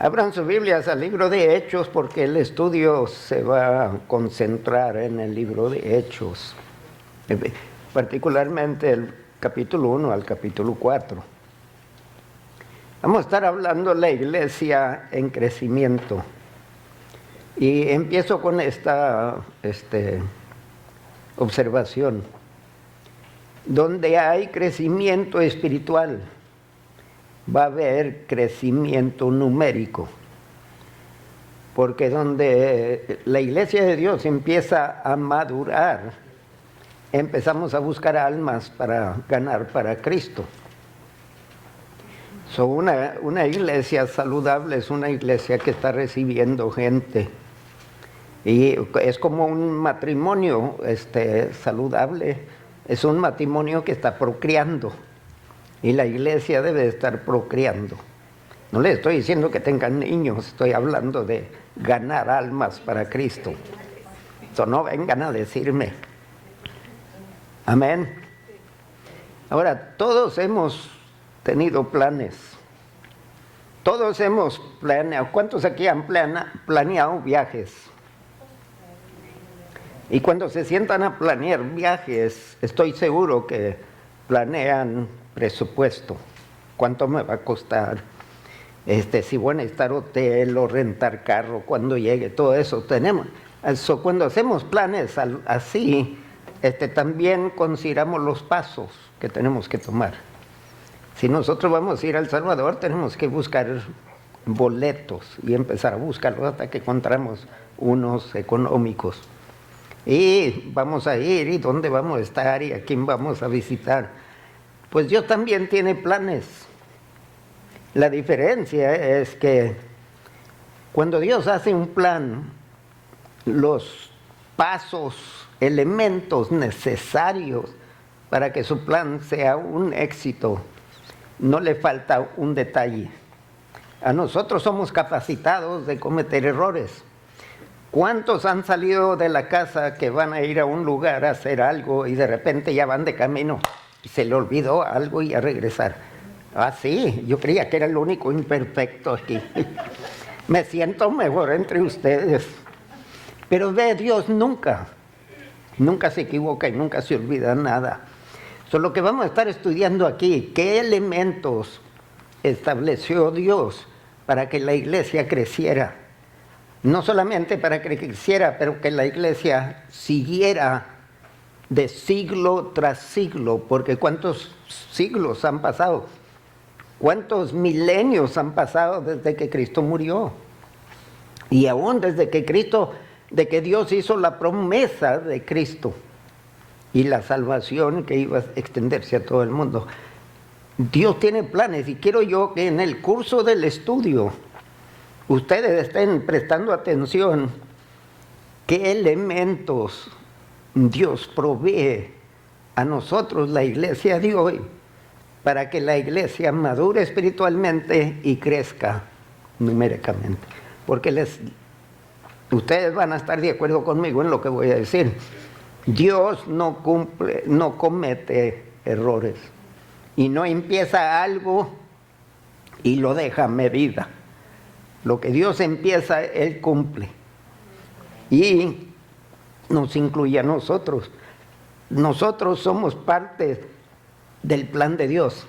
Abran sus Biblias al libro de Hechos porque el estudio se va a concentrar en el libro de Hechos, particularmente el capítulo 1 al capítulo 4. Vamos a estar hablando de la iglesia en crecimiento. Y empiezo con esta observación. Donde hay crecimiento espiritual, va a haber crecimiento numérico. Porque donde la iglesia de Dios empieza a madurar, empezamos a buscar almas para ganar para Cristo. Una iglesia saludable es una iglesia que está recibiendo gente. Y es como un matrimonio saludable, es un matrimonio que está procreando. Y la iglesia debe estar procreando. No les estoy diciendo que tengan niños, estoy hablando de ganar almas para Cristo. Entonces no vengan a decirme. Amén. Ahora, todos hemos tenido planes. Todos hemos planeado. ¿Cuántos aquí han planeado viajes? Y cuando se sientan a planear viajes, estoy seguro que planean presupuesto. ¿Cuánto me va a costar? Si voy a necesitar hotel o rentar carro cuando llegue, todo eso tenemos. Cuando hacemos planes así, también consideramos los pasos que tenemos que tomar. Si nosotros vamos a ir a El Salvador, tenemos que buscar boletos y empezar a buscarlos hasta que encontramos unos económicos. Y vamos a ir, y dónde vamos a estar, y a quién vamos a visitar. Pues Dios también tiene planes. La diferencia es que cuando Dios hace un plan, los pasos, elementos necesarios para que su plan sea un éxito, no le falta un detalle. A nosotros somos capacitados de cometer errores. ¿Cuántos han salido de la casa que van a ir a un lugar a hacer algo y de repente ya van de camino y se le olvidó algo y a regresar? Ah, sí, yo creía que era el único imperfecto aquí. Me siento mejor entre ustedes. Pero Dios nunca se equivoca y nunca se olvida nada. Lo que vamos a estar estudiando aquí, ¿qué elementos estableció Dios para que la iglesia creciera? No solamente para que creciera, pero que la iglesia siguiera de siglo tras siglo, porque ¿cuántos siglos han pasado? ¿Cuántos milenios han pasado desde que Cristo murió? Y aún desde que Dios hizo la promesa de Cristo y la salvación que iba a extenderse a todo el mundo. Dios tiene planes y quiero yo que en el curso del estudio ustedes estén prestando atención qué elementos Dios provee a nosotros, la iglesia de hoy, para que la iglesia madure espiritualmente y crezca numéricamente. Porque ustedes van a estar de acuerdo conmigo en lo que voy a decir. Dios no comete errores y no empieza algo y lo deja a medida. Lo que Dios empieza, Él cumple. Y nos incluye a nosotros. Nosotros somos parte del plan de Dios.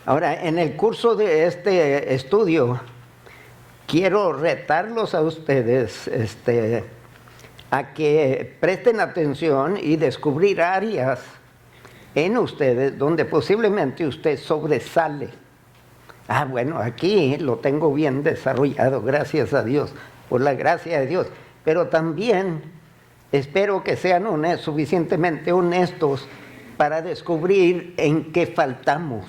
Ahora, en el curso de este estudio, quiero retarlos a ustedes a que presten atención y descubrir áreas en ustedes donde posiblemente usted sobresale. Ah, bueno, aquí lo tengo bien desarrollado, gracias a Dios, por la gracia de Dios. Pero también espero que sean suficientemente honestos para descubrir en qué faltamos.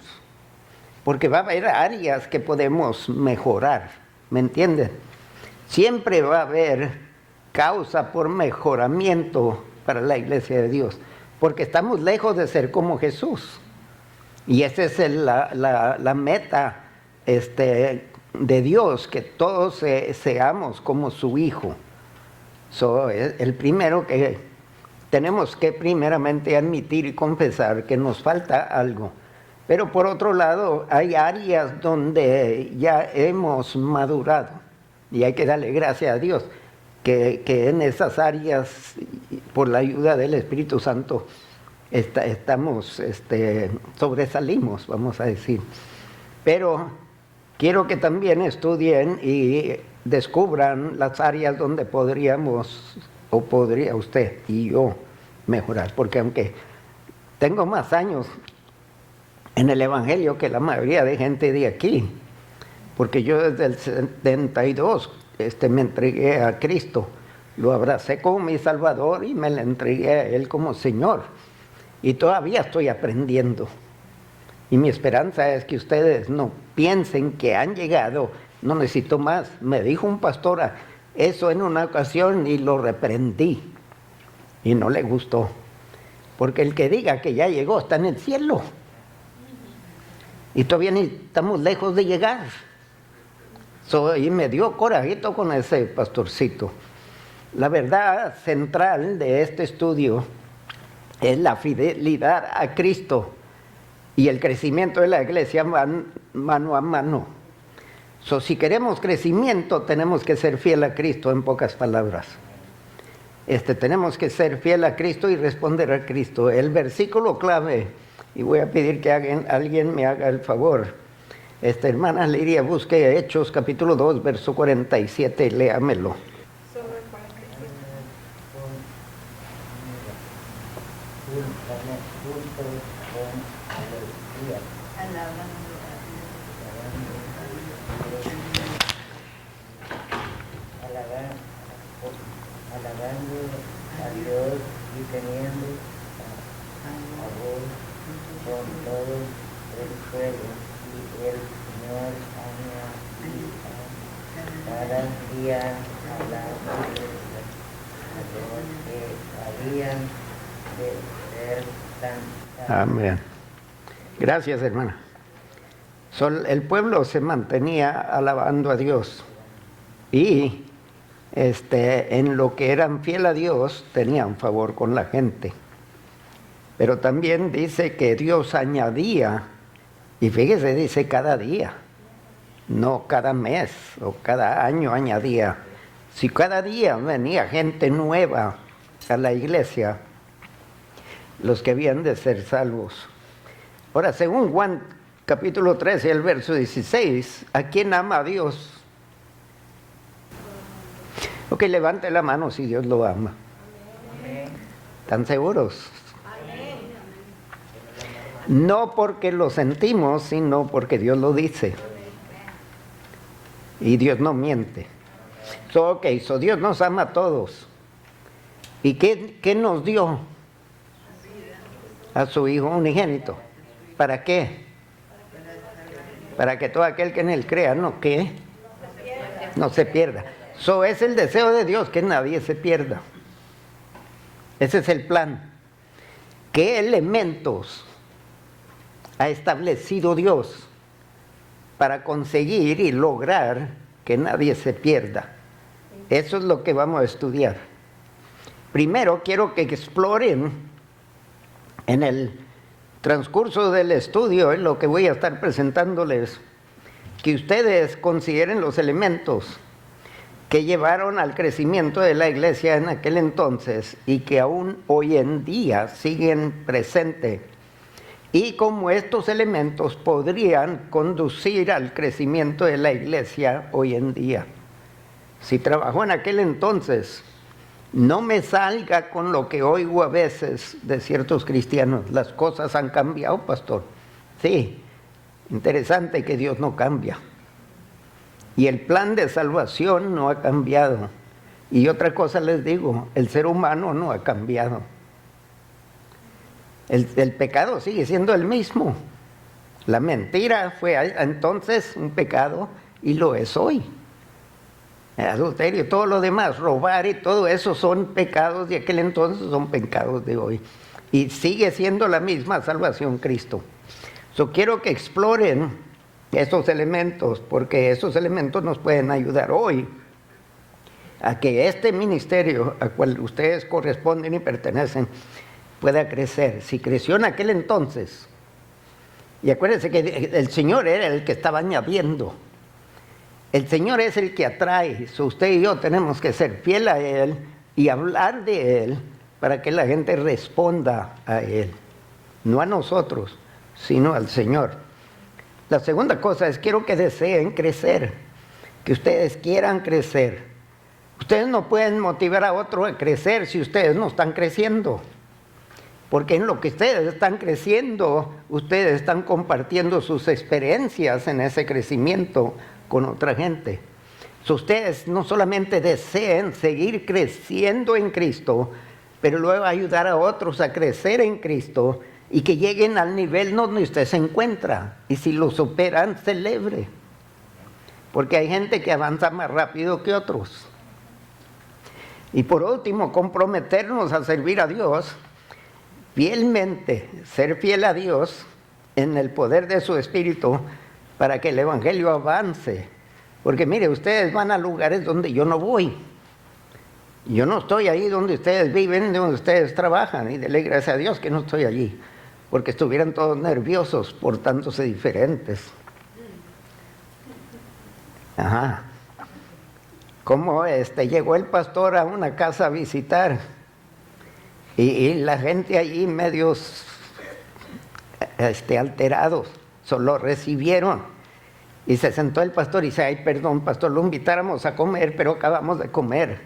Porque va a haber áreas que podemos mejorar, ¿me entienden? Siempre va a haber causa por mejoramiento para la iglesia de Dios, porque estamos lejos de ser como Jesús. Y esa es la meta de Dios, que todos seamos como su Hijo. El primero que tenemos que primeramente admitir y confesar que nos falta algo. Pero por otro lado, hay áreas donde ya hemos madurado y hay que darle gracias a Dios que en esas áreas, por la ayuda del Espíritu Santo, sobresalimos, vamos a decir. Pero quiero que también estudien y descubran las áreas donde podríamos, o podría usted y yo mejorar, porque aunque tengo más años en el Evangelio que la mayoría de gente de aquí, porque yo desde el 72 me entregué a Cristo, lo abracé como mi Salvador y me le entregué a Él como Señor, y todavía estoy aprendiendo. Y mi esperanza es que ustedes no piensen que han llegado, no necesito más. Me dijo un pastor eso en una ocasión y lo reprendí y no le gustó, porque el que diga que ya llegó está en el cielo y todavía ni estamos lejos de llegar. Y me dio corajito con ese pastorcito. La verdad central de este estudio es la fidelidad a Cristo y el crecimiento de la iglesia van mano a mano. Si queremos crecimiento, tenemos que ser fiel a Cristo, en pocas palabras. Tenemos que ser fiel a Cristo y responder a Cristo. El versículo clave, y voy a pedir que alguien me haga el favor. Hermana Lidia, busque Hechos capítulo 2, verso 47, léamelo. Alabando a Dios y teniendo a vos con todo el pueblo y el Señor añadía cada día a los que habían de ser santificados. Amén. Gracias, hermana. El pueblo se mantenía alabando a Dios y en lo que eran fiel a Dios tenían favor con la gente. Pero también dice que Dios añadía, y fíjese, dice cada día, no cada mes o cada año añadía. Si cada día venía gente nueva a la iglesia, los que habían de ser salvos. Ahora, según Juan capítulo 13, el verso 16, ¿a quién ama a Dios? Ok, levante la mano si Dios lo ama. Amén. ¿Están seguros? Amén. No porque lo sentimos, sino porque Dios lo dice. Y Dios no miente. Dios nos ama a todos. ¿Y qué nos dio? A su Hijo unigénito. ¿Para qué? Para que todo aquel que en Él crea, no se pierda. Es el deseo de Dios que nadie se pierda. Ese es el plan. ¿Qué elementos ha establecido Dios para conseguir y lograr que nadie se pierda? Eso es lo que vamos a estudiar. Primero quiero que exploren en el transcurso del estudio, en lo que voy a estar presentándoles, que ustedes consideren los elementos que llevaron al crecimiento de la iglesia en aquel entonces y que aún hoy en día siguen presentes, y cómo estos elementos podrían conducir al crecimiento de la iglesia hoy en día. Si trabajó en aquel entonces, no me salga con lo que oigo a veces de ciertos cristianos. Las cosas han cambiado, pastor. Sí, interesante que Dios no cambia. Y el plan de salvación no ha cambiado. Y otra cosa les digo, el ser humano no ha cambiado. El pecado sigue siendo el mismo. La mentira fue entonces un pecado y lo es hoy. El adulterio, todo lo demás, robar y todo eso son pecados de aquel entonces, son pecados de hoy. Y sigue siendo la misma salvación Cristo. Quiero que exploren esos elementos, porque esos elementos nos pueden ayudar hoy a que este ministerio al cual ustedes corresponden y pertenecen pueda crecer. Si creció en aquel entonces, Y acuérdense que el Señor era el que estaba añadiendo. El Señor es el que atrae. Usted y yo tenemos que ser fiel a Él y hablar de Él para que la gente responda a Él. No a nosotros, sino al Señor. La segunda cosa es, quiero que deseen crecer, que ustedes quieran crecer. Ustedes no pueden motivar a otro a crecer si ustedes no están creciendo. Porque en lo que ustedes están creciendo, ustedes están compartiendo sus experiencias en ese crecimiento con otra gente. So, ustedes no solamente deseen seguir creciendo en Cristo, pero luego ayudar a otros a crecer en Cristo y que lleguen al nivel donde usted se encuentra. Y si lo superan, celebre. Porque hay gente que avanza más rápido que otros. Y por último, comprometernos a servir a Dios fielmente, ser fiel a Dios en el poder de su Espíritu para que el Evangelio avance. Porque mire, ustedes van a lugares donde yo no voy. Yo no estoy ahí donde ustedes viven, donde ustedes trabajan, y dele gracias a Dios que no estoy allí, porque estuvieran todos nerviosos portándose diferentes. Ajá. Como llegó el pastor a una casa a visitar, y la gente allí medios alterados, solo recibieron. Y se sentó el pastor y dice, ay, perdón, pastor, lo invitáramos a comer, pero acabamos de comer.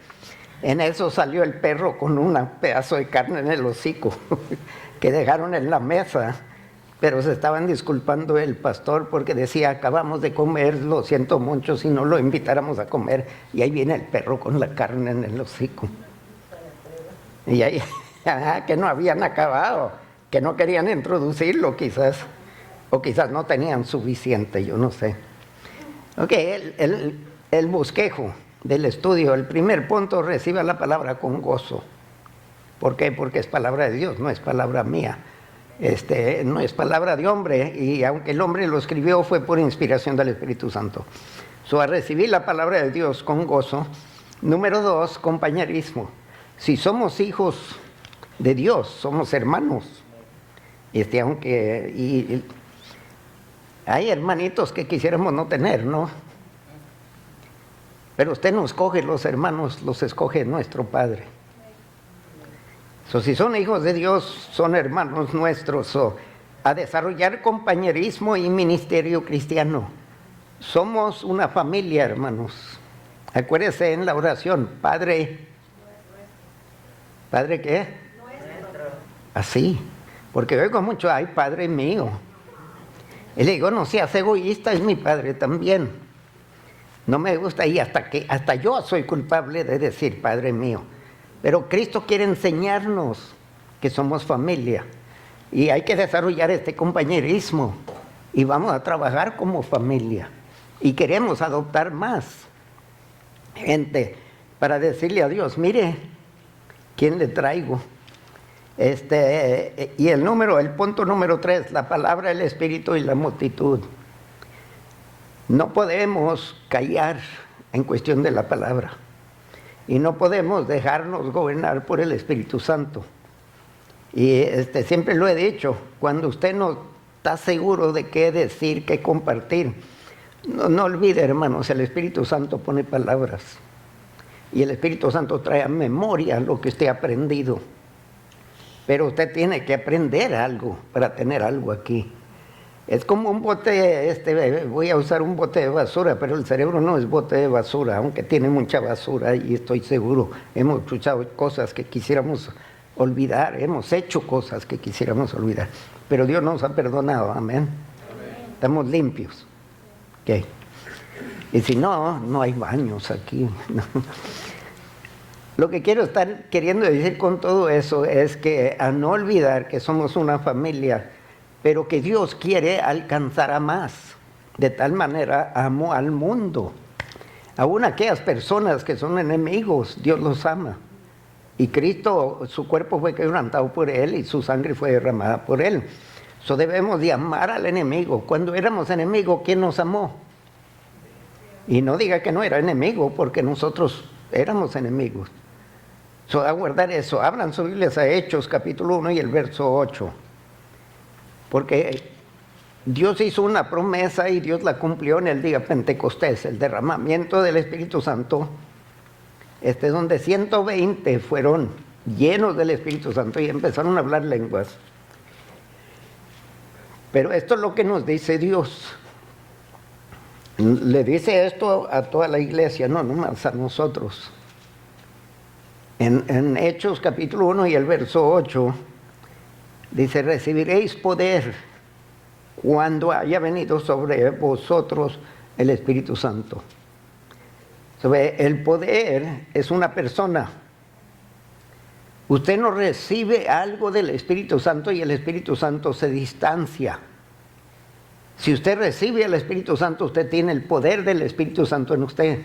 En eso salió el perro con un pedazo de carne en el hocico que dejaron en la mesa, pero se estaban disculpando el pastor porque decía, acabamos de comer, lo siento mucho si no lo invitáramos a comer, y ahí viene el perro con la carne en el hocico. Y ahí, que no habían acabado, que no querían introducirlo quizás, o quizás no tenían suficiente, yo no sé. Ok, el bosquejo del estudio, el primer punto, reciba la palabra con gozo. ¿Por qué? Porque es palabra de Dios, no es palabra mía. No es palabra de hombre, y aunque el hombre lo escribió, fue por inspiración del Espíritu Santo. A recibir la palabra de Dios con gozo. Número 2, compañerismo. Si somos hijos de Dios, somos hermanos. Aunque hay hermanitos que quisiéramos no tener, ¿no? Pero usted no escoge los hermanos, los escoge nuestro Padre. Si son hijos de Dios, son hermanos nuestros. A desarrollar compañerismo y ministerio cristiano. Somos una familia, hermanos. Acuérdese en la oración, Padre. ¿Padre qué? Nuestro. Así. Porque oigo mucho, ay, Padre mío. Y le digo, no seas egoísta, es mi Padre también. No me gusta, y hasta yo soy culpable de decir Padre mío. Pero Cristo quiere enseñarnos que somos familia. Y hay que desarrollar este compañerismo. Y vamos a trabajar como familia. Y queremos adoptar más gente para decirle a Dios, mire, ¿quién le traigo? Y el punto número 3, la palabra, el Espíritu y la multitud. No podemos callar en cuestión de la palabra. Y no podemos dejarnos gobernar por el Espíritu Santo. Y siempre lo he dicho, cuando usted no está seguro de qué decir, qué compartir, no olvide, hermanos, el Espíritu Santo pone palabras. Y el Espíritu Santo trae a memoria lo que usted ha aprendido. Pero usted tiene que aprender algo para tener algo aquí. Es como un bote, voy a usar un bote de basura, pero el cerebro no es bote de basura, aunque tiene mucha basura, y estoy seguro, hemos escuchado cosas que quisiéramos olvidar, hemos hecho cosas que quisiéramos olvidar, pero Dios nos ha perdonado, amén. Estamos limpios. ¿Qué? Y si no, no hay baños aquí. Lo que quiero estar queriendo decir con todo eso es que a no olvidar que somos una familia, pero que Dios quiere alcanzar a más. De tal manera amó al mundo. Aún aquellas personas que son enemigos, Dios los ama. Y Cristo, su cuerpo fue quebrantado por Él y su sangre fue derramada por Él. Debemos de amar al enemigo. Cuando éramos enemigos, ¿quién nos amó? Y no diga que no era enemigo, porque nosotros éramos enemigos. A guardar eso. Hablan sus Biblias a Hechos, capítulo 1 y el verso 8. Porque Dios hizo una promesa y Dios la cumplió en el día Pentecostés, el derramamiento del Espíritu Santo, donde 120 fueron llenos del Espíritu Santo y empezaron a hablar lenguas. Pero esto es lo que nos dice Dios. Le dice esto a toda la iglesia, no nomás a nosotros. En Hechos capítulo 1 y el verso 8, dice: recibiréis poder cuando haya venido sobre vosotros el Espíritu Santo. El poder es una persona. Usted no recibe algo del Espíritu Santo y el Espíritu Santo se distancia. Si usted recibe el Espíritu Santo, usted tiene el poder del Espíritu Santo en usted.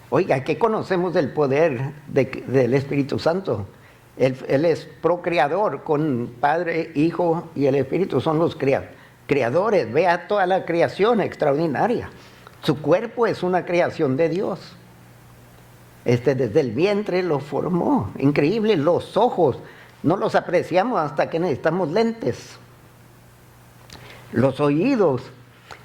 Oiga, ¿qué conocemos del poder del Espíritu Santo? Él es procreador con Padre, Hijo y el Espíritu son los creadores. Vea toda la creación extraordinaria. Su cuerpo es una creación de Dios. Desde el vientre lo formó. Increíble. Los ojos no los apreciamos hasta que necesitamos lentes. Los oídos,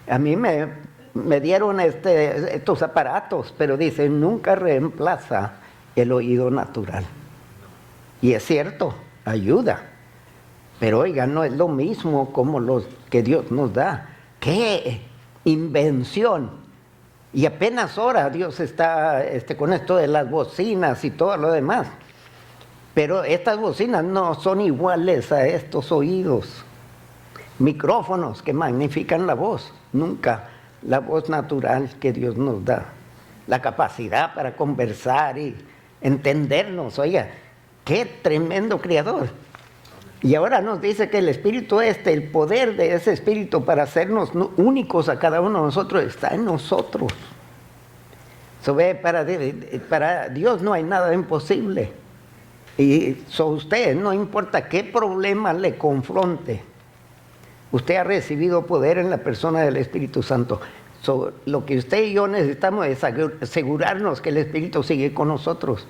a mí me dieron estos aparatos, pero dicen, nunca reemplaza el oído natural. Y es cierto, ayuda. Pero oiga, no es lo mismo como los que Dios nos da. ¡Qué invención! Y apenas ahora Dios está con esto de las bocinas y todo lo demás. Pero estas bocinas no son iguales a estos oídos. Micrófonos que magnifican la voz, nunca la voz natural que Dios nos da. La capacidad para conversar y entendernos. Oiga, qué tremendo creador. Y ahora nos dice que el Espíritu el poder de ese Espíritu para hacernos únicos a cada uno de nosotros está en nosotros. Para Dios no hay nada imposible. Y usted, no importa qué problema le confronte, usted ha recibido poder en la persona del Espíritu Santo. Lo que usted y yo necesitamos es asegurarnos que el Espíritu sigue con nosotros.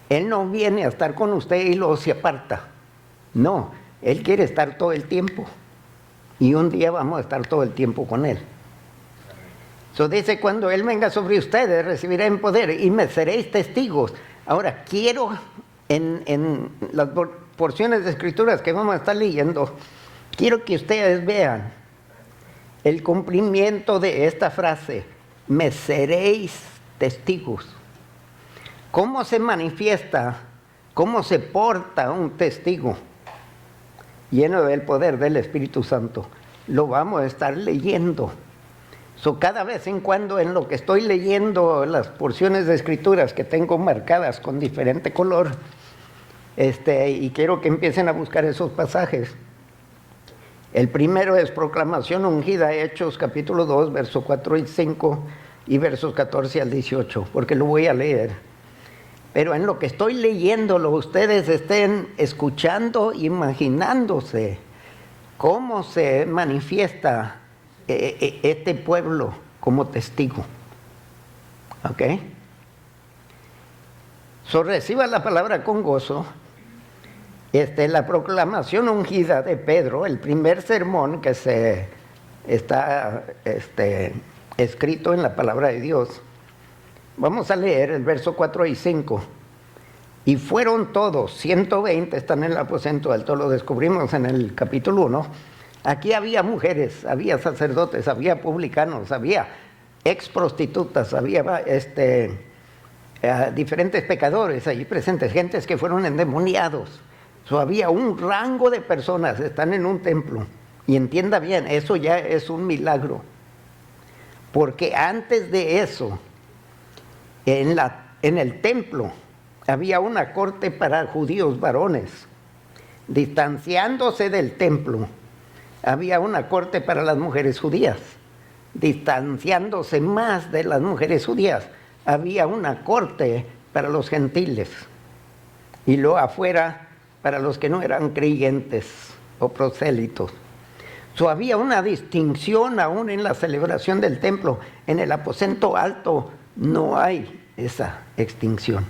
Él no viene a estar con usted y luego se aparta. No, Él quiere estar todo el tiempo. Y un día vamos a estar todo el tiempo con Él. Dice, cuando Él venga sobre ustedes, recibirán poder y me seréis testigos. Ahora, quiero en las porciones de Escrituras que vamos a estar leyendo, quiero que ustedes vean el cumplimiento de esta frase, me seréis testigos. ¿Cómo se manifiesta, cómo se porta un testigo lleno del poder del Espíritu Santo? Lo vamos a estar leyendo. Cada vez en cuando en lo que estoy leyendo las porciones de Escrituras que tengo marcadas con diferente color, y quiero que empiecen a buscar esos pasajes. El primero es proclamación ungida, Hechos capítulo 2, versos 4 y 5 y versos 14 al 18, porque lo voy a leer. Pero en lo que estoy leyéndolo, ustedes estén escuchando, imaginándose cómo se manifiesta este pueblo como testigo. ¿Ok? Reciba la palabra con gozo. La proclamación ungida de Pedro, el primer sermón que está escrito en la palabra de Dios. Vamos a leer el verso 4 y 5. Y fueron todos, 120 están en el aposento alto, lo descubrimos en el capítulo 1. Aquí había mujeres, había sacerdotes, había publicanos, había ex prostitutas, había diferentes pecadores allí presentes, gentes que fueron endemoniados. Había un rango de personas, están en un templo. Y entienda bien, eso ya es un milagro. Porque antes de eso, en el templo, había una corte para judíos varones. Distanciándose del templo, había una corte para las mujeres judías. Distanciándose más de las mujeres judías, había una corte para los gentiles. Y luego afuera, para los que no eran creyentes o prosélitos. Había una distinción aún en la celebración del templo. En el aposento alto no hay esa extinción.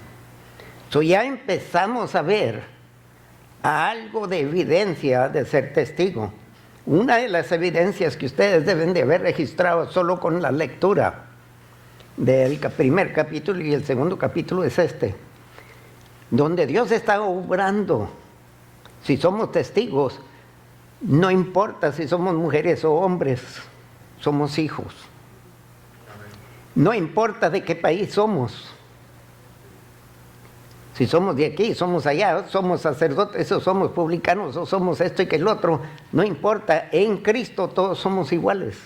Ya empezamos a ver algo de evidencia de ser testigo. Una de las evidencias que ustedes deben de haber registrado solo con la lectura del primer capítulo y el segundo capítulo es este, donde Dios está obrando. Si somos testigos, no importa si somos mujeres o hombres, somos hijos. No importa de qué país somos. Si somos de aquí, somos allá, somos sacerdotes o somos publicanos o somos esto y que el otro, no importa, en Cristo todos somos iguales.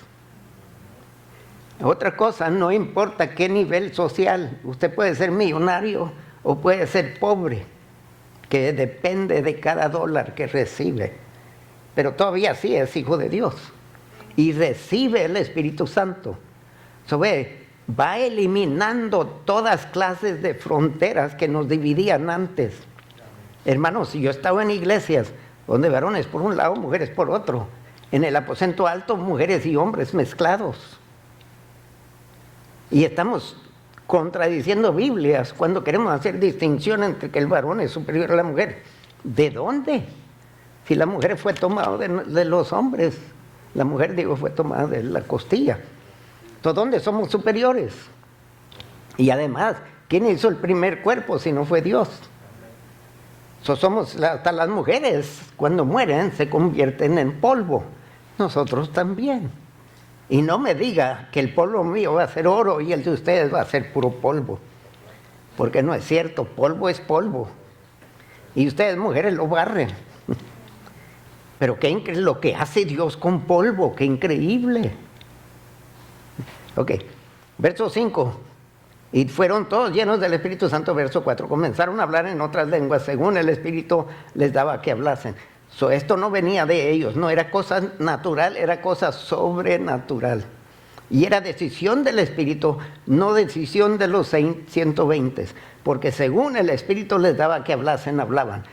Otra cosa, no importa qué nivel social, usted puede ser millonario o puede ser pobre, que depende de cada dólar que recibe, pero todavía sí es hijo de Dios y recibe el Espíritu Santo. Va eliminando todas clases de fronteras que nos dividían antes. Hermanos, si yo estaba en iglesias donde varones por un lado, mujeres por otro, en el aposento alto, mujeres y hombres mezclados. Y estamos contradiciendo Biblias cuando queremos hacer distinción entre que el varón es superior a la mujer. ¿De dónde? Si la mujer fue tomada de los hombres, la mujer, digo, fue tomada de la costilla. Entonces, ¿dónde somos superiores? Y además, ¿quién hizo el primer cuerpo si no fue Dios? Hasta las mujeres, cuando mueren, se convierten en polvo. Nosotros también. Y no me diga que el polvo mío va a ser oro y el de ustedes va a ser puro polvo. Porque no es cierto, polvo es polvo. Y ustedes, mujeres, lo barren. Pero lo que hace Dios con polvo, qué increíble. Ok, verso 5. Y fueron todos llenos del Espíritu Santo, verso 4. Comenzaron a hablar en otras lenguas, según el Espíritu les daba que hablasen. Esto no venía de ellos, no era cosa natural, era cosa sobrenatural. Y era decisión del Espíritu, no decisión de los 120. Porque según el Espíritu les daba que hablasen, hablaban.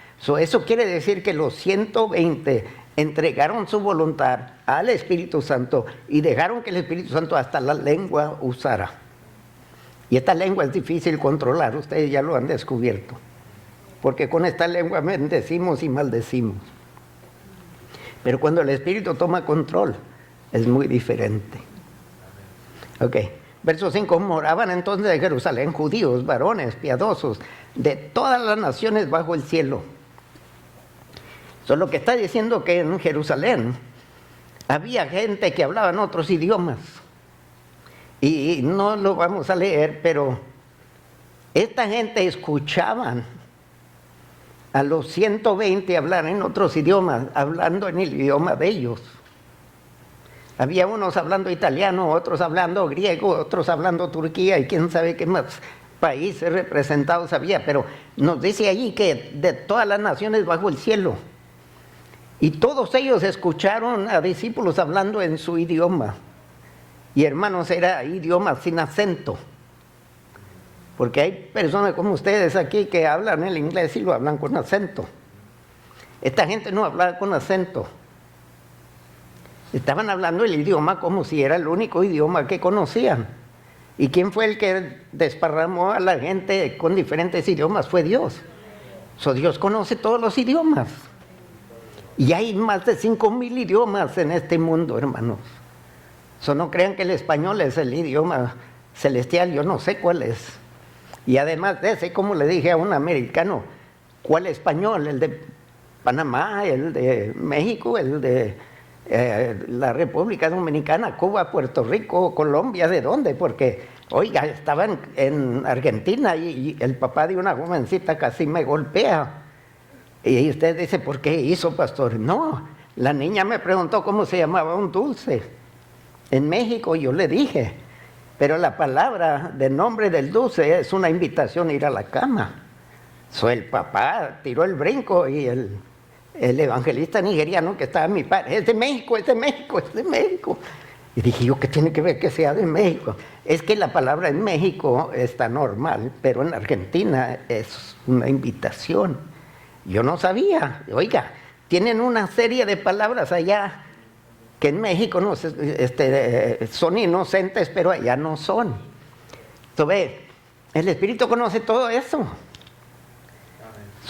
Eso quiere decir que los 120 entregaron su voluntad al Espíritu Santo y dejaron que el Espíritu Santo hasta la lengua usara. Y esta lengua es difícil controlar, ustedes ya lo han descubierto. Porque con esta lengua bendecimos y maldecimos. Pero cuando el Espíritu toma control, es muy diferente. Ok, verso 5. Moraban entonces en Jerusalén judíos, varones, piadosos, de todas las naciones bajo el cielo. Lo que está diciendo que en Jerusalén había gente que hablaba en otros idiomas. Y no lo vamos a leer, pero esta gente escuchaban a los 120 hablar en otros idiomas, hablando en el idioma de ellos. Había unos hablando italiano, otros hablando griego, otros hablando turquía y quién sabe qué más países representados había. Pero nos dice allí que de todas las naciones bajo el cielo. Y todos ellos escucharon a discípulos hablando en su idioma. Y hermanos, era idioma sin acento. Porque hay personas como ustedes aquí que hablan el inglés y lo hablan con acento. Esta gente no hablaba con acento. Estaban hablando el idioma como si era el único idioma que conocían. ¿Y quién fue el que desparramó a la gente con diferentes idiomas? Fue Dios. Dios conoce todos los idiomas. Y hay más de 5,000 idiomas en este mundo, hermanos. No crean que el español es el idioma celestial, yo no sé cuál es. Y además de ese, como le dije a un americano, ¿cuál español? El de Panamá, el de México, el de la República Dominicana, Cuba, Puerto Rico, Colombia, ¿de dónde? Porque, oiga, estaban en Argentina y el papá de una jovencita casi me golpea. Y usted dice, ¿por qué hizo, pastor? No, la niña me preguntó cómo se llamaba un dulce. En México yo le dije, pero la palabra de nombre del dulce es una invitación a ir a la cama. El papá tiró el brinco y el evangelista nigeriano que estaba mi padre, es de México, es de México, es de México. Y dije yo, ¿qué tiene que ver que sea de México? Es que la palabra en México está normal, pero en Argentina es una invitación. Yo no sabía, oiga, tienen una serie de palabras allá que en México no, son inocentes, pero allá no son. Entonces, el Espíritu conoce todo eso.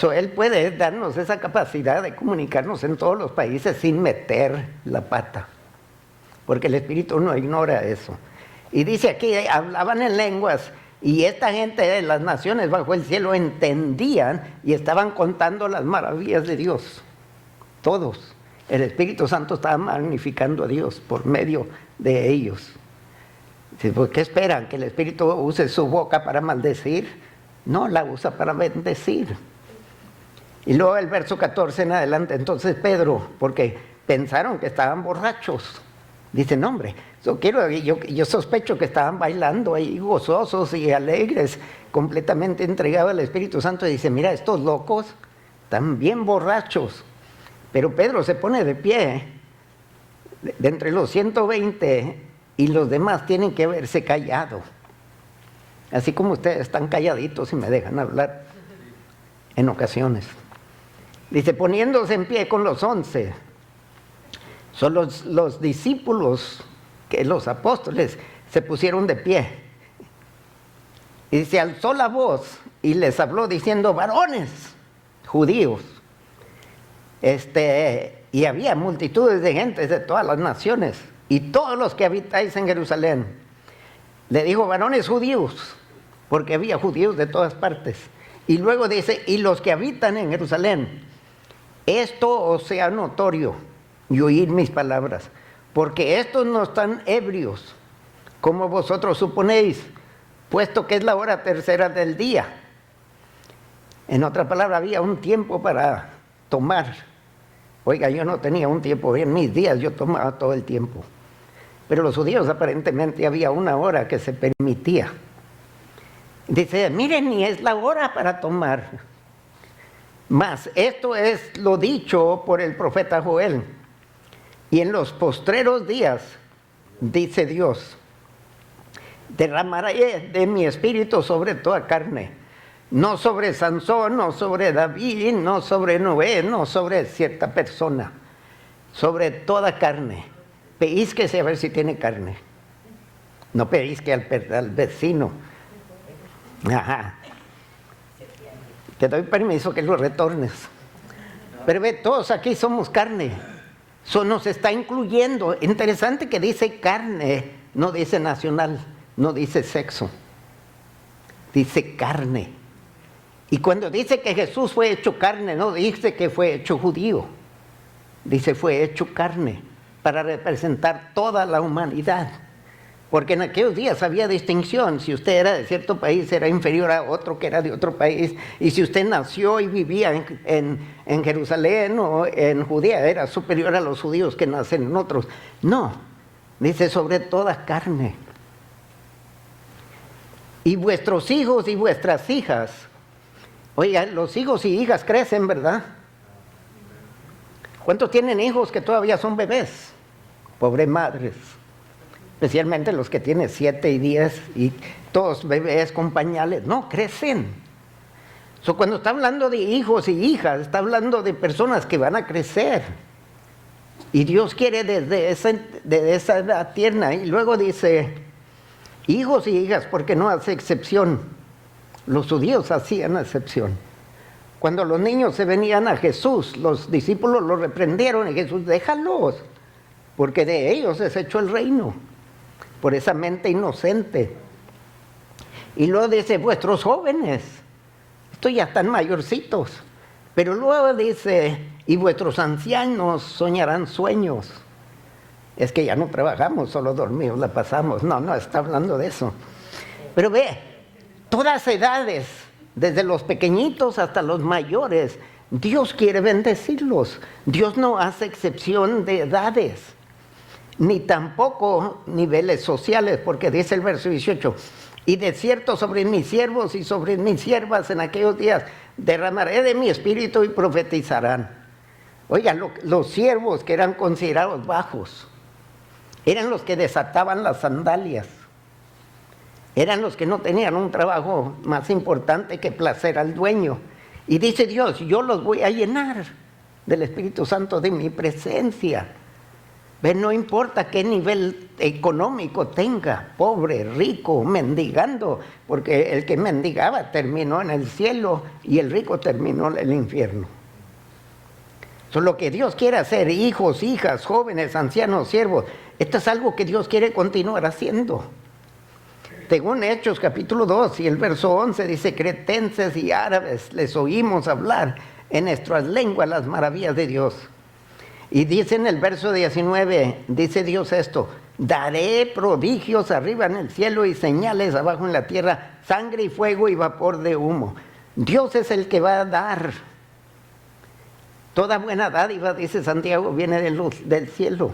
Él puede darnos esa capacidad de comunicarnos en todos los países sin meter la pata, porque el Espíritu no ignora eso. Y dice aquí, hablaban en lenguas, y esta gente de las naciones bajo el cielo entendían y estaban contando las maravillas de Dios. Todos. El Espíritu Santo estaba magnificando a Dios por medio de ellos. ¿Por qué esperan? ¿Que el Espíritu use su boca para maldecir? No, la usa para bendecir. Y luego el verso 14 en adelante, entonces Pedro, porque pensaron que estaban borrachos, dice, no hombre, yo sospecho que estaban bailando ahí gozosos y alegres, completamente entregados al Espíritu Santo, y dice, mira, estos locos están bien borrachos. Pero Pedro se pone de pie, de entre los 120, y los demás tienen que haberse callado. Así como ustedes están calladitos y me dejan hablar en ocasiones. Dice, poniéndose en pie con los 11, son los discípulos, que los apóstoles, se pusieron de pie. Y dice, alzó la voz y les habló diciendo, varones judíos. Y había multitudes de gentes de todas las naciones, y todos los que habitáis en Jerusalén. Le dijo, varones judíos, porque había judíos de todas partes. Y luego dice, y los que habitan en Jerusalén, esto os sea notorio, y oíd mis palabras, porque estos no están ebrios, como vosotros suponéis, puesto que es la hora tercera del día. En otra palabra, había un tiempo para tomar. Oiga, yo no tenía un tiempo, en mis días yo tomaba todo el tiempo. Pero los judíos aparentemente había una hora que se permitía. Dice, miren, ni es la hora para tomar. Mas esto es lo dicho por el profeta Joel. Y en los postreros días, dice Dios, derramaré de mi espíritu sobre toda carne. No sobre Sansón, no sobre David, no sobre Noé, no sobre cierta persona. Sobre toda carne. Pellizquese a ver si tiene carne. No pellizque al vecino. Ajá. Te doy permiso que lo retornes. Pero ve, todos aquí somos carne. Eso nos está incluyendo. Interesante que dice carne, no dice nacional, no dice sexo. Dice carne. Y cuando dice que Jesús fue hecho carne, no dice que fue hecho judío. Dice fue hecho carne para representar toda la humanidad. Porque en aquellos días había distinción. Si usted era de cierto país, era inferior a otro que era de otro país. Y si usted nació y vivía en Jerusalén o en Judea, era superior a los judíos que nacen en otros. No, dice sobre toda carne. Y vuestros hijos y vuestras hijas. Oiga, los hijos y hijas crecen, ¿verdad? ¿Cuántos tienen hijos que todavía son bebés? Pobres madres. Especialmente los que tienen 7 y 10 y todos bebés con pañales. No, crecen. Cuando está hablando de hijos y hijas, está hablando de personas que van a crecer. Y Dios quiere desde esa edad tierna. Y luego dice, hijos y hijas, porque no hace excepción. Los judíos hacían excepción. Cuando los niños se venían a Jesús, los discípulos los reprendieron y Jesús, déjalos, porque de ellos es hecho el reino. Por esa mente inocente. Y luego dice, vuestros jóvenes, estos ya están mayorcitos, pero luego dice, y vuestros ancianos soñarán sueños. Es que ya no trabajamos, solo dormimos, la pasamos. No, está hablando de eso. Pero ve, todas edades, desde los pequeñitos hasta los mayores, Dios quiere bendecirlos. Dios no hace excepción de edades. Ni tampoco niveles sociales, porque dice el verso 18, y de cierto sobre mis siervos y sobre mis siervas en aquellos días derramaré de mi espíritu y profetizarán. Oigan, los siervos que eran considerados bajos, eran los que desataban las sandalias, eran los que no tenían un trabajo más importante que placer al dueño. Y dice Dios, yo los voy a llenar del Espíritu Santo, de mi presencia. ¿Ves? No importa qué nivel económico tenga, pobre, rico, mendigando, porque el que mendigaba terminó en el cielo y el rico terminó en el infierno. Eso es lo que Dios quiere hacer, hijos, hijas, jóvenes, ancianos, siervos. Esto es algo que Dios quiere continuar haciendo. Según Hechos capítulo 2 y el verso 11 dice: cretenses y árabes les oímos hablar en nuestras lenguas las maravillas de Dios. Y dice en el verso 19, dice Dios esto: daré prodigios arriba en el cielo y señales abajo en la tierra, sangre y fuego y vapor de humo. Dios es el que va a dar. Toda buena dádiva, dice Santiago, viene del cielo.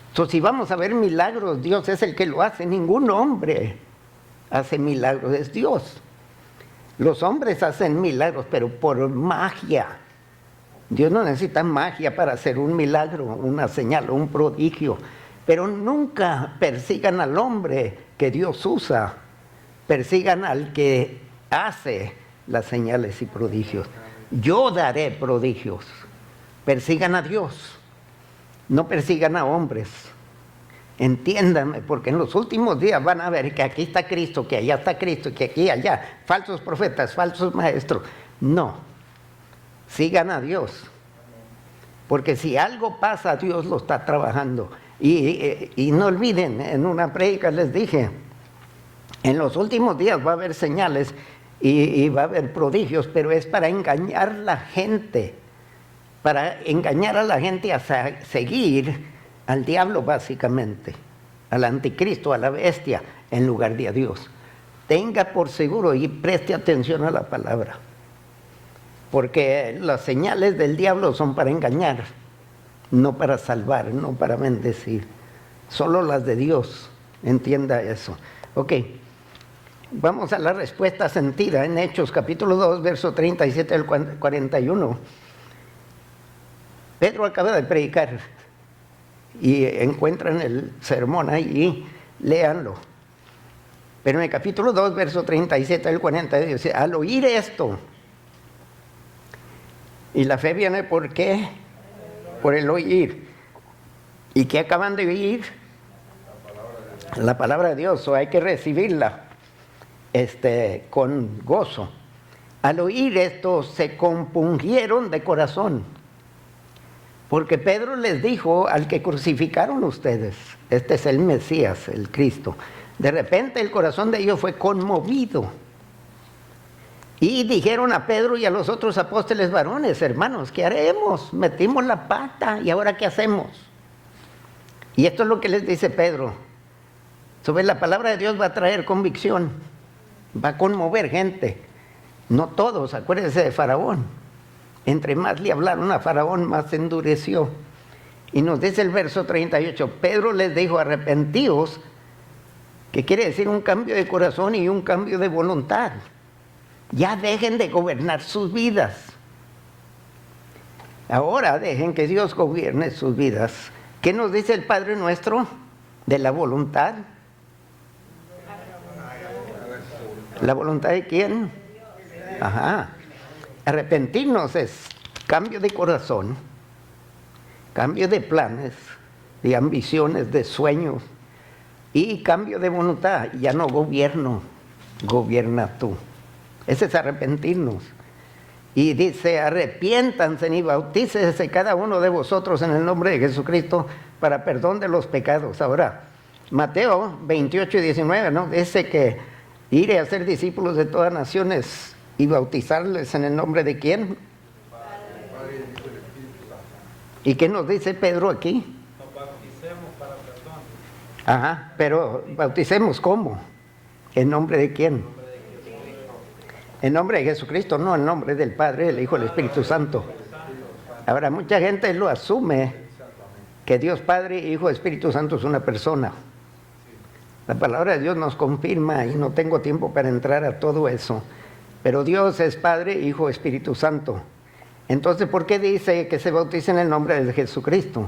Entonces, si vamos a ver milagros, Dios es el que lo hace. Ningún hombre hace milagros, es Dios. Los hombres hacen milagros, pero por magia. Dios no necesita magia para hacer un milagro, una señal o un prodigio. Pero nunca persigan al hombre que Dios usa. Persigan al que hace las señales y prodigios. Yo daré prodigios. Persigan a Dios. No persigan a hombres. Entiéndanme, porque en los últimos días van a ver que aquí está Cristo, que allá está Cristo, que aquí y allá. Falsos profetas, falsos maestros. No. Sigan a Dios, porque si algo pasa, Dios lo está trabajando. Y no olviden, en una prédica les dije, en los últimos días va a haber señales y va a haber prodigios, pero es para engañar a la gente, a seguir al diablo básicamente, al anticristo, a la bestia, en lugar de a Dios. Tenga por seguro y preste atención a la palabra. Porque las señales del diablo son para engañar, no para salvar, no para bendecir. Solo las de Dios, entienda eso. Ok, vamos a la respuesta sentida en Hechos capítulo 2, verso 37 al 41. Pedro acaba de predicar y encuentran el sermón ahí, léanlo. Pero en el capítulo 2, verso 37 al 40 dice: al oír esto, y la fe viene ¿por qué? Por el oír. ¿Y qué acaban de oír? La palabra de Dios, o hay que recibirla con gozo. Al oír esto se compungieron de corazón, porque Pedro les dijo: al que crucificaron ustedes, este es el Mesías, el Cristo. De repente el corazón de ellos fue conmovido. Y dijeron a Pedro y a los otros apóstoles varones: hermanos, ¿qué haremos? Metimos la pata, ¿y ahora qué hacemos? Y esto es lo que les dice Pedro. Sobre la palabra de Dios va a traer convicción, va a conmover gente. No todos, acuérdense de Faraón. Entre más le hablaron a Faraón, más se endureció. Y nos dice el verso 38, Pedro les dijo: arrepentíos, que quiere decir un cambio de corazón y un cambio de voluntad. Ya dejen de gobernar sus vidas. Ahora dejen que Dios gobierne sus vidas. ¿Qué nos dice el Padre nuestro? De la voluntad. ¿La voluntad de quién? Ajá. Arrepentirnos es cambio de corazón, cambio de planes, de ambiciones, de sueños, y cambio de voluntad. Ya no gobierno, gobierna tú. Ese es arrepentirnos. Y dice: arrepiéntanse y bautícese cada uno de vosotros en el nombre de Jesucristo para perdón de los pecados. Ahora, Mateo 28 y 19, ¿no? Dice que iré a ser discípulos de todas naciones y bautizarles en el nombre de ¿quién? ¿Y qué nos dice Pedro aquí? Nos bauticemos para perdón. Ajá, pero bauticemos ¿cómo? ¿En nombre de quién? En nombre de Jesucristo, no en nombre del Padre, el Hijo y el Espíritu Santo. Ahora, mucha gente lo asume, que Dios Padre, Hijo y Espíritu Santo es una persona. La palabra de Dios nos confirma, y no tengo tiempo para entrar a todo eso, pero Dios es Padre, Hijo, Espíritu Santo. Entonces, ¿por qué dice que se bautice en el nombre de Jesucristo?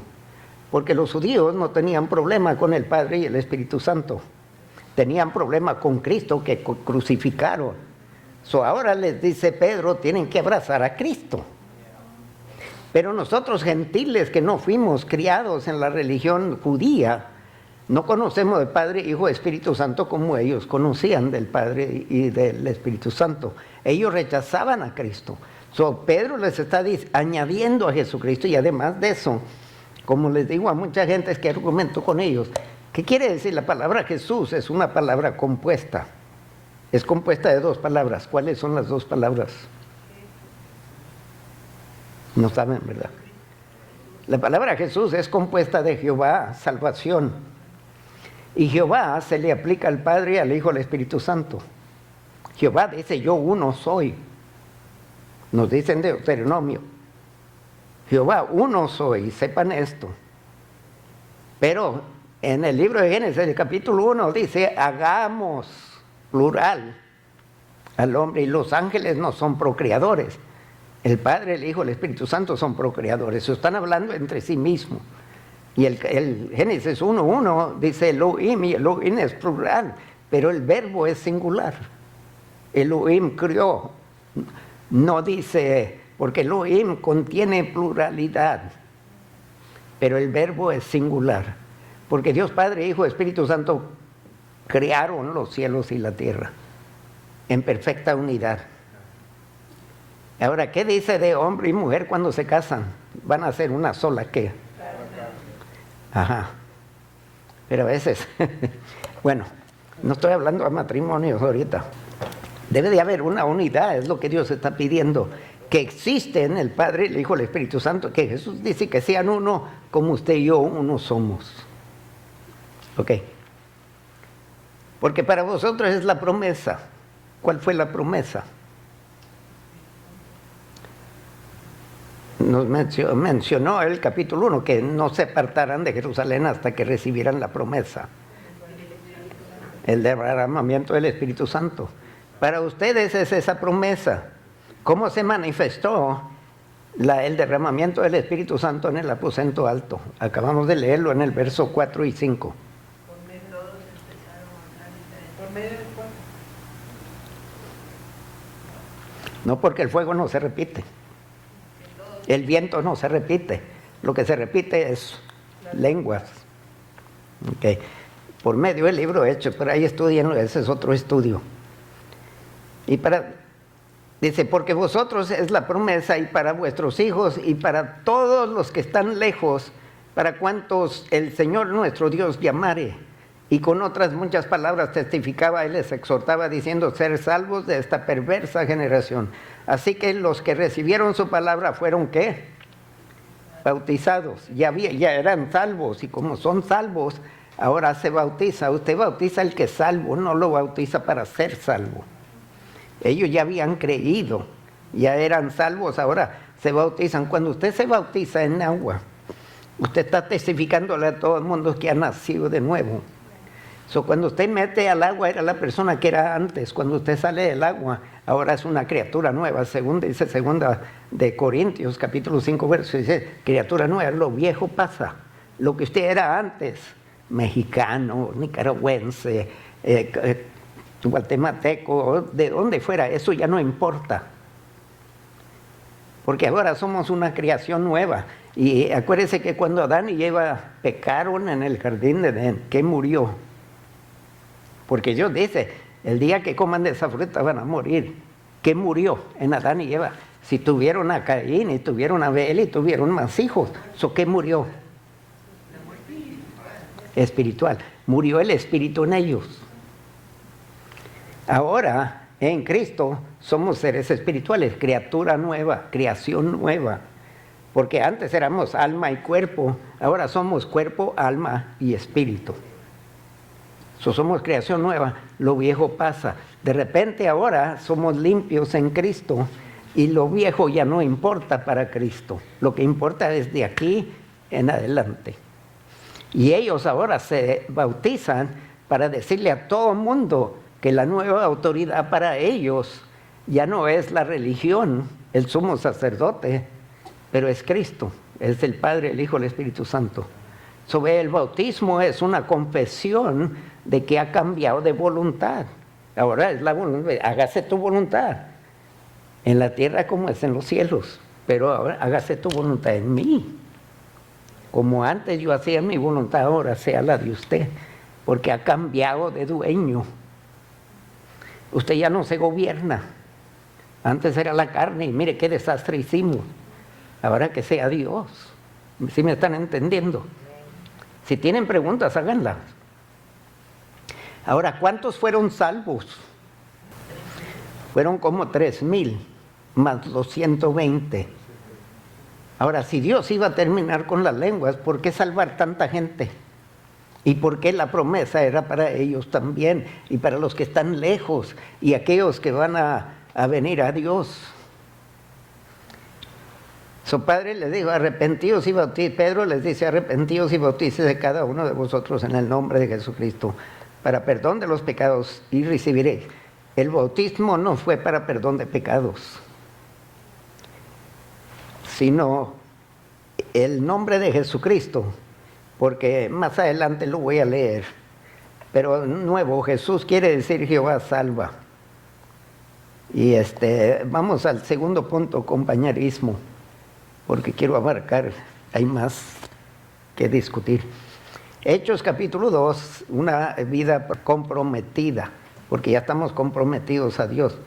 Porque los judíos no tenían problema con el Padre y el Espíritu Santo. Tenían problema con Cristo, que crucificaron. Ahora les dice Pedro: tienen que abrazar a Cristo. Pero nosotros gentiles que no fuimos criados en la religión judía, no conocemos del Padre, Hijo, Espíritu Santo como ellos conocían del Padre y del Espíritu Santo. Ellos rechazaban a Cristo. Pedro les está añadiendo a Jesucristo, y además de eso, como les digo a mucha gente, es que argumento con ellos. ¿Qué quiere decir? La palabra Jesús es una palabra compuesta. Es compuesta de dos palabras. ¿Cuáles son las dos palabras? No saben, ¿verdad? La palabra Jesús es compuesta de Jehová, salvación. Y Jehová se le aplica al Padre, al Hijo, al Espíritu Santo. Jehová dice, yo uno soy. Nos dicen de Deuteronomio. Jehová uno soy, sepan esto. Pero en el libro de Génesis, el capítulo 1, dice, hagamos, plural, al hombre. Y los ángeles no son procreadores. El Padre, el Hijo, el Espíritu Santo son procreadores. Se están hablando entre sí mismos. Y el Génesis 1:1 dice Elohim, y Elohim es plural, pero el verbo es singular. Elohim crió. No dice, porque Elohim contiene pluralidad, pero el verbo es singular. Porque Dios Padre, Hijo, Espíritu Santo crearon los cielos y la tierra en perfecta unidad. Ahora, ¿qué dice de hombre y mujer cuando se casan? Van a ser una sola, ¿qué? Ajá. Pero a veces, bueno, no estoy hablando de matrimonios ahorita. Debe de haber una unidad, es lo que Dios está pidiendo. Que existe en el Padre, el Hijo, el Espíritu Santo. Que Jesús dice que sean uno, como usted y yo, uno somos. Ok. Porque para vosotros es la promesa. ¿Cuál fue la promesa? Nos mencionó el capítulo 1 que no se apartarán de Jerusalén hasta que recibieran la promesa, el derramamiento del Espíritu Santo. Para ustedes es esa promesa. ¿Cómo se manifestó el derramamiento del Espíritu Santo en el aposento alto? Acabamos de leerlo en el verso 4 y 5. No, porque el fuego no se repite. El viento no se repite. Lo que se repite es lenguas. Okay. Por medio del libro hecho, pero ahí estudian, ese es otro estudio. Y dice, porque vosotros es la promesa, y para vuestros hijos, y para todos los que están lejos, para cuantos el Señor nuestro Dios llamare. Y con otras muchas palabras testificaba y les exhortaba, diciendo, ser salvos de esta perversa generación. Así que los que recibieron su palabra fueron, ¿qué? Bautizados. Ya eran salvos, y como son salvos, ahora se bautiza. Usted bautiza al que es salvo, no lo bautiza para ser salvo. Ellos ya habían creído, ya eran salvos, ahora se bautizan. Cuando usted se bautiza en agua, usted está testificándole a todo el mundo que ha nacido de nuevo. Cuando usted mete al agua, era la persona que era antes. Cuando usted sale del agua, ahora es una criatura nueva. Dice segunda de Corintios, capítulo 5, verso, dice, criatura nueva, lo viejo pasa. Lo que usted era antes, mexicano, nicaragüense, guatemalteco, de donde fuera, eso ya no importa. Porque ahora somos una creación nueva. Y acuérdese que cuando Adán y Eva pecaron en el jardín de Edén, ¿qué murió? Porque Dios dice, el día que coman de esa fruta van a morir. ¿Qué murió en Adán y Eva? Si tuvieron a Caín y tuvieron a Abel y tuvieron más hijos, ¿qué murió? Espiritual. Murió el espíritu en ellos. Ahora, en Cristo, somos seres espirituales, criatura nueva, creación nueva. Porque antes éramos alma y cuerpo, ahora somos cuerpo, alma y espíritu. Somos creación nueva, lo viejo pasa. De repente ahora somos limpios en Cristo y lo viejo ya no importa para Cristo. Lo que importa es de aquí en adelante. Y ellos ahora se bautizan para decirle a todo el mundo que la nueva autoridad para ellos ya no es la religión, el sumo sacerdote, pero es Cristo, es el Padre, el Hijo, el Espíritu Santo. El bautismo es una confesión de que ha cambiado de voluntad. Ahora es la voluntad, hágase tu voluntad, en la tierra como es en los cielos. pero ahora hágase tu voluntad en mí. Como antes yo hacía mi voluntad, ahora sea la de usted, porque ha cambiado de dueño. Usted ya no se gobierna. Antes era la carne y mire qué desastre hicimos. Ahora que sea Dios. ¿Sí me están entendiendo? Si tienen preguntas, háganlas. Ahora, ¿cuántos fueron salvos? Fueron como 3,000 más los 120. Ahora, si Dios iba a terminar con las lenguas, ¿por qué salvar tanta gente? ¿Y por qué la promesa era para ellos también? Y para los que están lejos y aquellos que van a venir a Dios. Su padre les dijo, arrepentidos y bautícense. Pedro les dice, arrepentidos y bautícense cada uno de vosotros en el nombre de Jesucristo para perdón de los pecados y recibiréis. El bautismo no fue para perdón de pecados, sino el nombre de Jesucristo, porque más adelante lo voy a leer. Pero nuevo, Jesús quiere decir Jehová salva. Y vamos al segundo punto, compañerismo, porque quiero abarcar, hay más que discutir. Hechos capítulo 2, una vida comprometida, porque ya estamos comprometidos a Dios.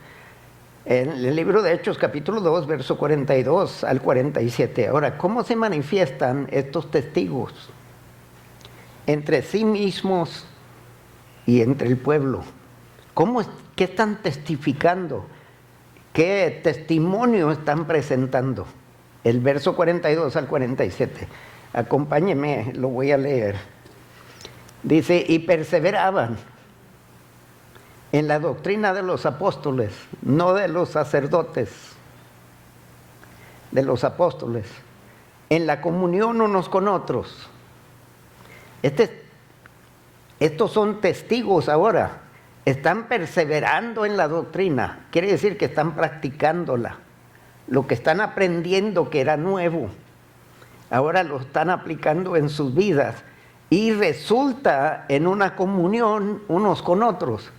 En el libro de Hechos capítulo 2, verso 42 al 47. Ahora, ¿cómo se manifiestan estos testigos? Entre sí mismos y entre el pueblo. ¿Qué están testificando? ¿Qué testimonio están presentando? El verso 42 al 47. Acompáñeme, lo voy a leer. Dice, y perseveraban en la doctrina de los apóstoles, no de los sacerdotes, de los apóstoles, en la comunión unos con otros. Estos son testigos ahora, están perseverando en la doctrina, quiere decir que están practicándola. Lo que están aprendiendo que era nuevo, ahora lo están aplicando en sus vidas y resulta en una comunión unos con otros.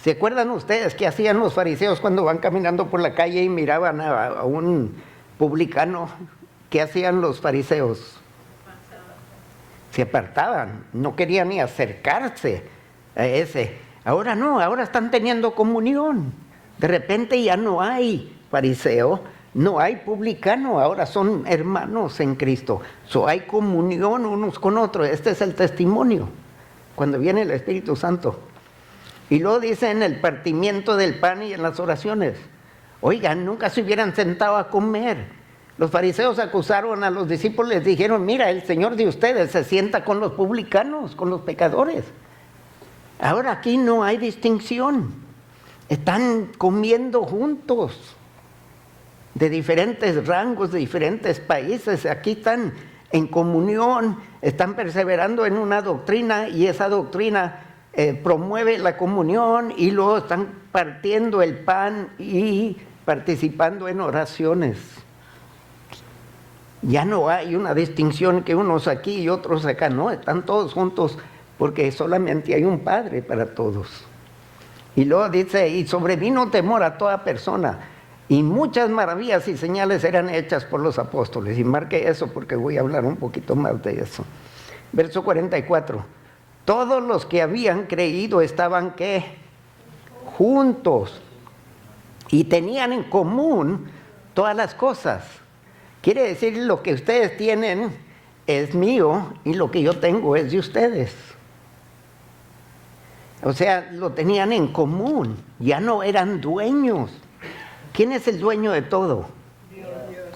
¿Se acuerdan ustedes qué hacían los fariseos cuando van caminando por la calle y miraban a un publicano? ¿Qué hacían los fariseos? Se apartaban, no querían ni acercarse a ese. Ahora no, ahora están teniendo comunión. De repente ya no hay fariseo, no hay publicano, ahora son hermanos en Cristo. Hay comunión unos con otros. Este es el testimonio cuando viene el Espíritu Santo. Y luego dice en el partimiento del pan y en las oraciones. Oigan, nunca se hubieran sentado a comer. Los fariseos acusaron a los discípulos, les dijeron, mira, el Señor de ustedes se sienta con los publicanos, con los pecadores. Ahora aquí no hay distinción. Están comiendo juntos, de diferentes rangos, de diferentes países. Aquí están en comunión, están perseverando en una doctrina y esa doctrina promueve la comunión y luego están partiendo el pan y participando en oraciones. Ya no hay una distinción que unos aquí y otros acá, no, están todos juntos porque solamente hay un Padre para todos. Y luego dice, y sobrevino temor a toda persona, y muchas maravillas y señales eran hechas por los apóstoles. Y marque eso porque voy a hablar un poquito más de eso. Verso 44. Todos los que habían creído estaban, ¿qué? Juntos. Y tenían en común todas las cosas. Quiere decir, lo que ustedes tienen es mío y lo que yo tengo es de ustedes. O sea, lo tenían en común, ya no eran dueños. ¿Quién es el dueño de todo? Dios.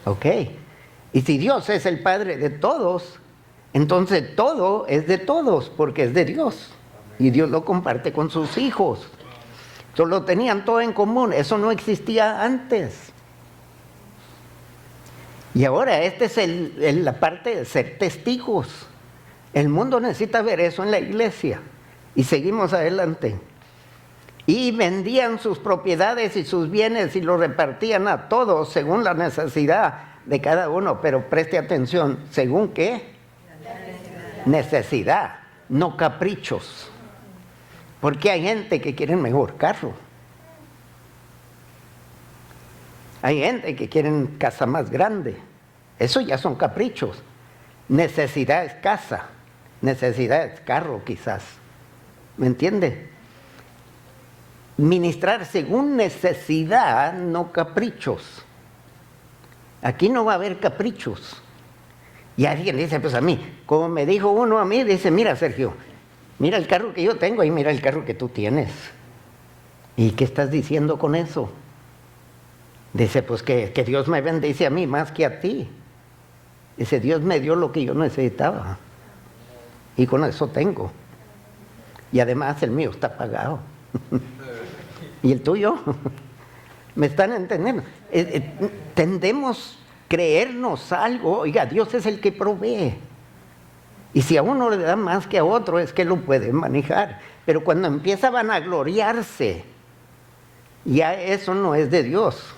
Ok. Y si Dios es el Padre de todos, entonces todo es de todos, porque es de Dios. Y Dios lo comparte con sus hijos. Entonces lo tenían todo en común, eso no existía antes. Y ahora esta es la parte de ser testigos. El mundo necesita ver eso en la iglesia. Y seguimos adelante. Y vendían sus propiedades y sus bienes y los repartían a todos según la necesidad de cada uno. Pero preste atención, ¿según qué? Necesidad, no caprichos. Porque hay gente que quiere el mejor carro. Hay gente que quiere casa más grande. Eso ya son caprichos. Necesidad es casa, necesidad es carro quizás. ¿Me entiende? Ministrar según necesidad, no caprichos. Aquí no va a haber caprichos. Y alguien dice, pues a mí, como me dijo uno a mí, dice, mira Sergio, mira el carro que yo tengo y mira el carro que tú tienes. ¿Y qué estás diciendo con eso? Dice, pues que Dios me bendice a mí más que a ti. Dice, Dios me dio lo que yo necesitaba. Y con eso tengo. Y además el mío está pagado. ¿Y el tuyo? ¿Me están entendiendo? Tendemos a creernos algo. Oiga, Dios es el que provee. Y si a uno le da más que a otro, es que lo puede manejar. Pero cuando empieza a vanagloriarse, ya eso no es de Dios.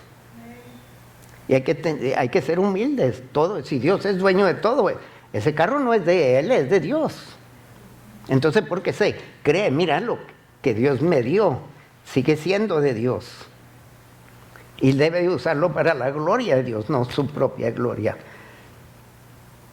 Y hay que ser humildes. Todo, si Dios es dueño de todo, ese carro no es de Él, es de Dios. Entonces, porque se cree, mira lo que Dios me dio, sigue siendo de Dios. Y debe usarlo para la gloria de Dios, no su propia gloria.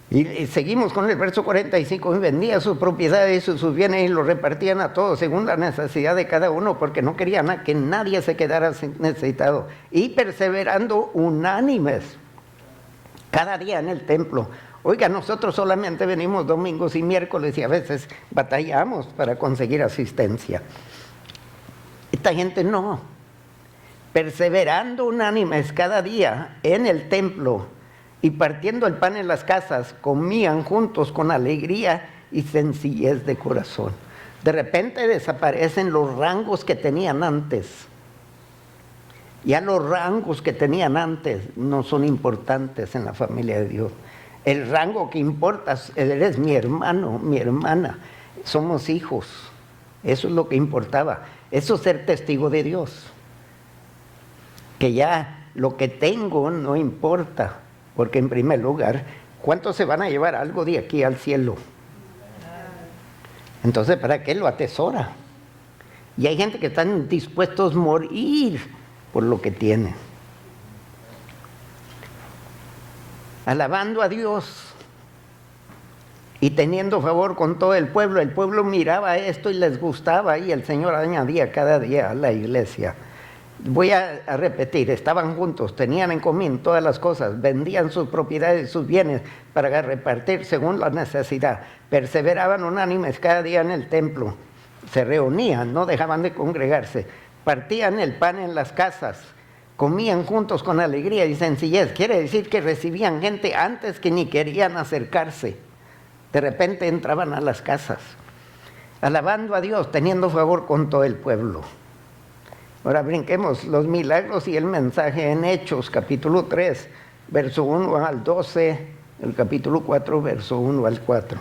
Y seguimos con el verso 45. Y vendía sus propiedades y sus bienes y los repartían a todos según la necesidad de cada uno, porque no querían que nadie se quedara necesitado. Y perseverando unánimes cada día en el templo. Oiga, nosotros solamente venimos domingos y miércoles y a veces batallamos para conseguir asistencia. Esta gente no. Perseverando unánimes cada día en el templo y partiendo el pan en las casas, comían juntos con alegría y sencillez de corazón. De repente desaparecen los rangos que tenían antes. Ya los rangos que tenían antes no son importantes en la familia de Dios. El rango que importa, eres mi hermano, mi hermana, somos hijos. Eso es lo que importaba. Eso es ser testigo de Dios. Que ya lo que tengo no importa. Porque en primer lugar, ¿cuántos se van a llevar algo de aquí al cielo? Entonces, ¿para qué lo atesora? Y hay gente que están dispuestos a morir por lo que tienen. Alabando a Dios y teniendo favor con todo el pueblo miraba esto y les gustaba y el Señor añadía cada día a la iglesia. Voy a repetir, estaban juntos, tenían en común todas las cosas, vendían sus propiedades y sus bienes para repartir según la necesidad, perseveraban unánimes cada día en el templo, se reunían, no dejaban de congregarse, partían el pan en las casas, comían juntos con alegría y sencillez. Quiere decir que recibían gente antes que ni querían acercarse, de repente entraban a las casas, alabando a Dios, teniendo favor con todo el pueblo. Ahora brinquemos los milagros y el mensaje en Hechos, capítulo 3, verso 1 al 12, el capítulo 4, verso 1 al 4.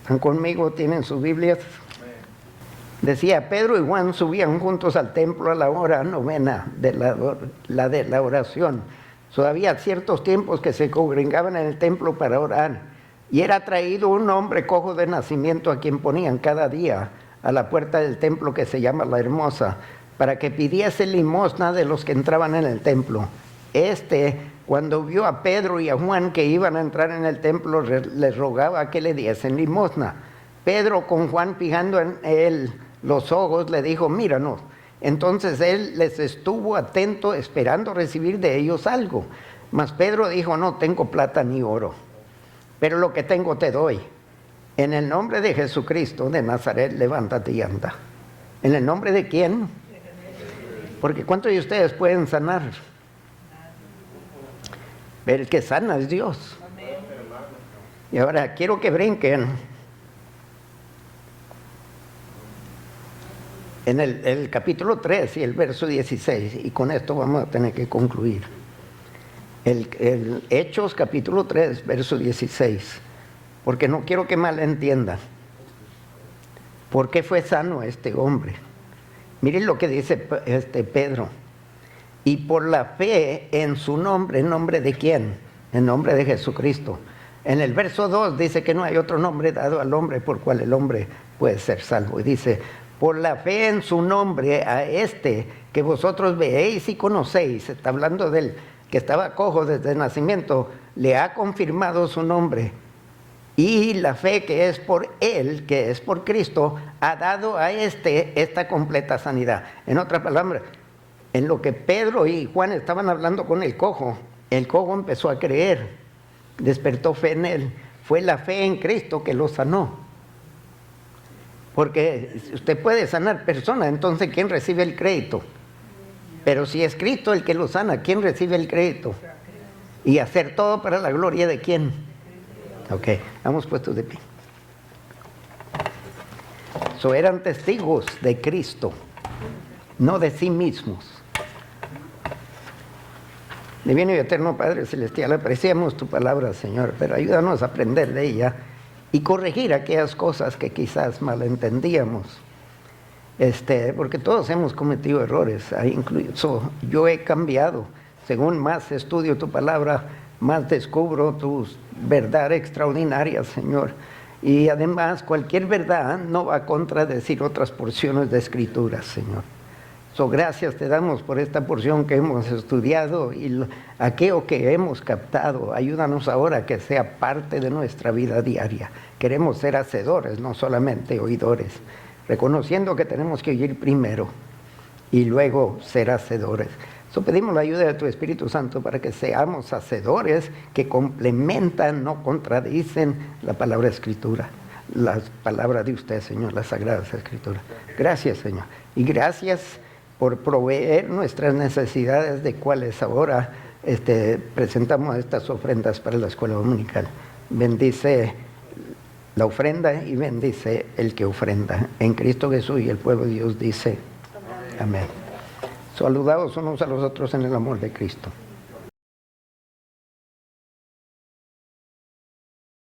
¿Están conmigo? ¿Tienen sus Biblias? Decía, Pedro y Juan subían juntos al templo a la hora novena de la oración. Había ciertos tiempos que se congregaban en el templo para orar. Y era traído un hombre cojo de nacimiento a quien ponían cada día a la puerta del templo que se llama La Hermosa, para que pidiese limosna de los que entraban en el templo. Cuando vio a Pedro y a Juan que iban a entrar en el templo, les rogaba que le diesen limosna. Pedro, con Juan fijando en él los ojos, le dijo, míranos. Entonces él les estuvo atento, esperando recibir de ellos algo. Mas Pedro dijo, no tengo plata ni oro, pero lo que tengo te doy. En el nombre de Jesucristo de Nazaret, levántate y anda. ¿En el nombre de quién? Porque ¿cuántos de ustedes pueden sanar? El que sana es Dios. Y ahora quiero que brinquen en el capítulo 3 y el verso 16, y con esto vamos a tener que concluir. El Hechos capítulo 3, verso 16. Porque no quiero que malentiendan. ¿Por qué fue sano este hombre? Miren lo que dice Pedro. Y por la fe en su nombre, ¿en nombre de quién? En nombre de Jesucristo. En el verso 2 dice que no hay otro nombre dado al hombre por cual el hombre puede ser salvo. Y dice, por la fe en su nombre a este que vosotros veéis y conocéis, está hablando del que estaba cojo desde el nacimiento, le ha confirmado su nombre. Y la fe que es por él, que es por Cristo, ha dado a esta completa sanidad. En otras palabras, en lo que Pedro y Juan estaban hablando con el cojo empezó a creer, despertó fe en él. Fue la fe en Cristo que lo sanó. Porque usted puede sanar personas, entonces ¿quién recibe el crédito? Pero si es Cristo el que lo sana, ¿quién recibe el crédito? Y hacer todo para la gloria de ¿quién? Ok, vamos puestos de pie. Eran testigos de Cristo, no de sí mismos. Divino y eterno Padre Celestial, apreciamos tu palabra, Señor, pero ayúdanos a aprender de ella y corregir aquellas cosas que quizás malentendíamos. Porque todos hemos cometido errores, incluso yo he cambiado. Según más estudio tu palabra, más descubro tus verdades extraordinarias, Señor. Y además, cualquier verdad no va a contradecir otras porciones de Escrituras, Señor. Gracias te damos por esta porción que hemos estudiado y aquello que hemos captado. Ayúdanos ahora a que sea parte de nuestra vida diaria. Queremos ser hacedores, no solamente oidores, reconociendo que tenemos que oír primero y luego ser hacedores. Pedimos la ayuda de tu Espíritu Santo para que seamos hacedores que complementan, no contradicen la palabra Escritura, las palabras de usted, Señor, las Sagradas Escrituras. Gracias, Señor. Y gracias por proveer nuestras necesidades, de cuales ahora presentamos estas ofrendas para la escuela dominical. Bendice la ofrenda y bendice el que ofrenda. En Cristo Jesús, y el pueblo de Dios dice amén. Saludados unos a los otros en el amor de Cristo.